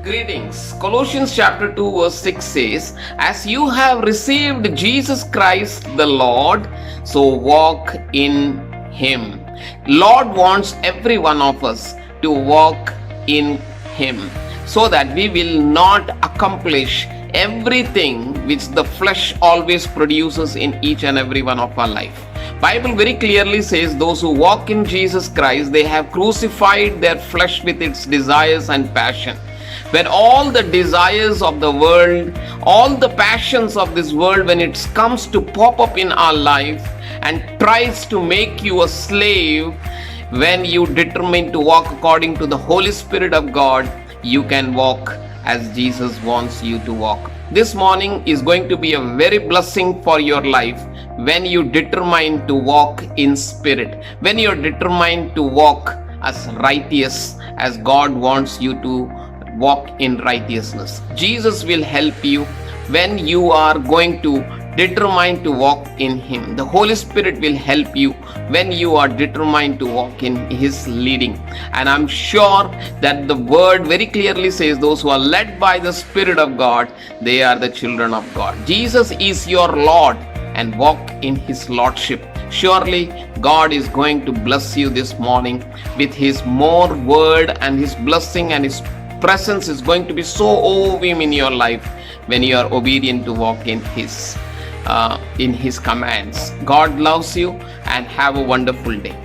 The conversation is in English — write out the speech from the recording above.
Greetings. Colossians chapter 2 verse 6 says, as you have received Jesus Christ the Lord, so walk in Him. Lord wants every one of us to walk in Him so that we will not accomplish everything which the flesh always produces in each and every one of our life. Bible very clearly says those who walk in Jesus Christ, they have crucified their flesh with its desires and passion. When all the desires of the world, all the passions of this world, when it comes to pop up in our life and tries to make you a slave, when you determine to walk according to the Holy Spirit of God, you can walk as Jesus wants you to walk. This morning is going to be a very blessing for your life when you determine to walk in spirit, when you're determined to walk as righteous as God wants you to walk in righteousness. Jesus will help you when you are going to determine to walk in Him. The Holy Spirit will help you when you are determined to walk in His leading. And I'm sure that the word very clearly says those who are led by the Spirit of God, they are the children of God. Jesus is your Lord, and walk in His Lordship. Surely God is going to bless you this morning with His more word, and His blessing and His presence is going to be so overwhelming in your life when you are obedient to walk in His commands. God loves you, and have a wonderful day.